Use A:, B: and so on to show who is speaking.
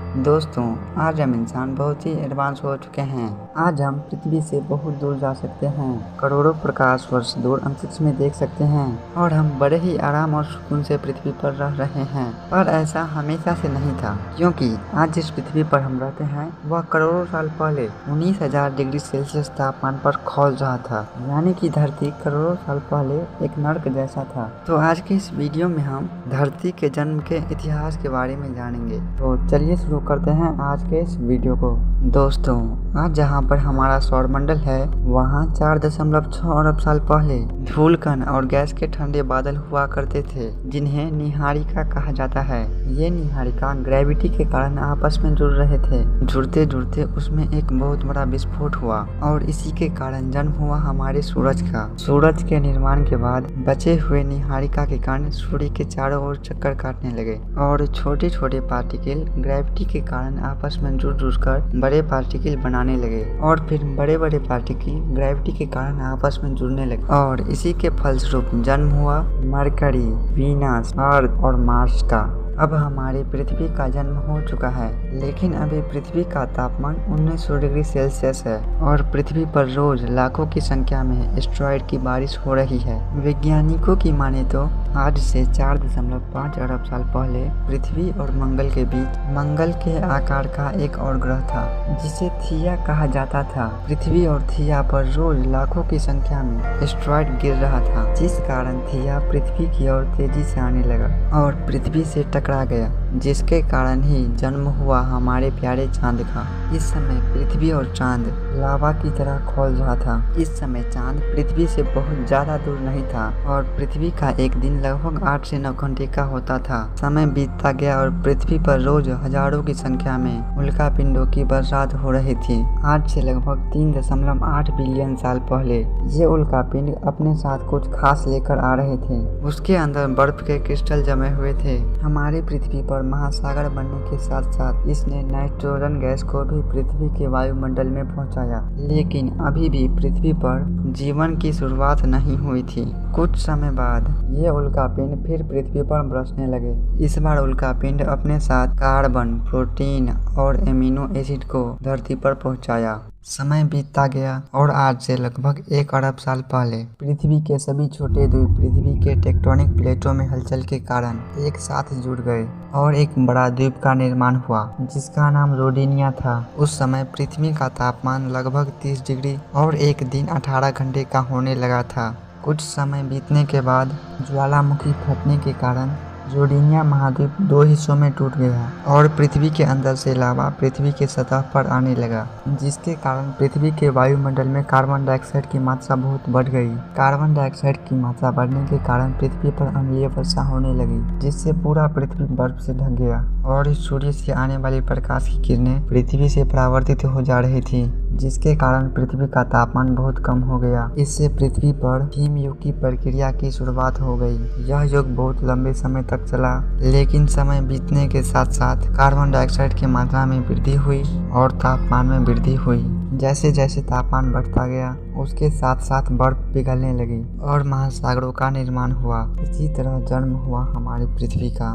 A: दोस्तों, आज हम इंसान बहुत ही एडवांस हो चुके हैं। आज हम पृथ्वी से बहुत दूर जा सकते हैं, करोड़ों प्रकाश वर्ष दूर अंतरिक्ष में देख सकते हैं और हम बड़े ही आराम और सुकून से पृथ्वी पर रह रहे हैं। पर ऐसा हमेशा से नहीं था, क्योंकि आज जिस पृथ्वी पर हम रहते हैं वह करोड़ों साल पहले 19,000 डिग्री सेल्सियस तापमान पर खौल रहा था। यानी कि धरती करोड़ों साल पहले एक नर्क जैसा था। तो आज के इस वीडियो में हम धरती के जन्म के इतिहास के बारे में जानेंगे। तो चलिए शुरू करते हैं आज के इस वीडियो को। दोस्तों, आज जहां पर हमारा सौरमंडल है वहां 4.6 अरब साल पहले धूल कण और गैस के ठंडे बादल हुआ करते थे, जिन्हें नीहारिका कहा जाता है। ये नीहारिका ग्रेविटी के कारण आपस में जुड़ रहे थे। जुड़ते जुड़ते उसमें एक बहुत बड़ा विस्फोट हुआ और इसी के कारण जन्म हुआ हमारे सूरज का। सूरज के निर्माण के बाद बचे हुए नीहारिका के कण सूर्य के चारों ओर चक्कर काटने लगे और छोटे छोटे पार्टिकल ग्रेविटी के कारण आपस में जुड़ कर बड़े पार्टिकल बनाने लगे और फिर बड़े बड़े पार्टिकल ग्रेविटी के कारण आपस में जुड़ने लगे और इसी के फलस्वरूप जन्म हुआ मरकरी, वीनस, अर्थ और मार्स का। अब हमारी पृथ्वी का जन्म हो चुका है, लेकिन अभी पृथ्वी का तापमान 1900 डिग्री सेल्सियस है और पृथ्वी पर रोज लाखों की संख्या में एस्टेरॉयड की बारिश हो रही है। वैज्ञानिकों की माने तो आज से 4.5 अरब साल पहले पृथ्वी और मंगल के बीच मंगल के आकार का एक और ग्रह था, जिसे थिया कहा जाता था। पृथ्वी और थिया पर रोज लाखों की संख्या में एस्टेरॉयड गिर रहा था, जिस कारण थिया पृथ्वी की ओर तेजी से आने लगा और पृथ्वी से टकरा गया, जिसके कारण ही जन्म हुआ हमारे प्यारे चांद का। इस समय पृथ्वी और चांद लावा की तरह खौल रहा था। इस समय चांद पृथ्वी से बहुत ज्यादा दूर नहीं था और पृथ्वी का एक दिन लगभग 8 से 9 घंटे का होता था। समय बीतता गया और पृथ्वी पर रोज हजारों की संख्या में उल्का पिंडों की बरसात हो रही थी। आज से लगभग 3.8 बिलियन साल पहले ये उल्का पिंड अपने साथ कुछ खास लेकर आ रहे थे। उसके अंदर बर्फ के क्रिस्टल जमे हुए थे। हमारी पृथ्वी पर महासागर बनने के साथ साथ इसने नाइट्रोजन गैस को भी पृथ्वी के वायुमंडल में पहुंचाया, लेकिन अभी भी पृथ्वी पर जीवन की शुरुआत नहीं हुई थी। कुछ समय बाद ये उल्कापिंड फिर पृथ्वी पर बरसने लगे। इस बार उल्कापिंड अपने साथ कार्बन, प्रोटीन और एमिनो एसिड को धरती पर पहुंचाया। समय बीतता गया और आज से लगभग 1 अरब साल पहले पृथ्वी के सभी छोटे द्वीप पृथ्वी के टेक्टोनिक प्लेटों में हलचल के कारण एक साथ जुड़ गए और एक बड़ा द्वीप का निर्माण हुआ, जिसका नाम रोडिनिया था। उस समय पृथ्वी का तापमान लगभग 30 डिग्री और एक दिन 18 घंटे का होने लगा था। कुछ समय बीतने के बाद ज्वालामुखी फटने के कारण रोडिनिया महाद्वीप 2 हिस्सों में टूट गया और पृथ्वी के अंदर से लावा पृथ्वी के सतह पर आने लगा, जिसके कारण पृथ्वी के वायुमंडल में कार्बन डाइऑक्साइड की मात्रा बहुत बढ़ गई। कार्बन डाइऑक्साइड की मात्रा बढ़ने के कारण पृथ्वी पर अम्लीय वर्षा होने लगी, जिससे पूरा पृथ्वी बर्फ से ढक गया और सूर्य से आने वाली प्रकाश की किरणें पृथ्वी से परावर्तित हो जा रही थी, जिसके कारण पृथ्वी का तापमान बहुत कम हो गया। इससे पृथ्वी पर हिम युग की प्रक्रिया की शुरुआत हो गई। यह युग बहुत लंबे समय तक चला, लेकिन समय बीतने के साथ साथ कार्बन डाइऑक्साइड की मात्रा में वृद्धि हुई और तापमान में वृद्धि हुई। जैसे जैसे तापमान बढ़ता गया, उसके साथ साथ बर्फ पिघलने लगी और महासागरों का निर्माण हुआ। इसी तरह जन्म हुआ हमारी पृथ्वी का।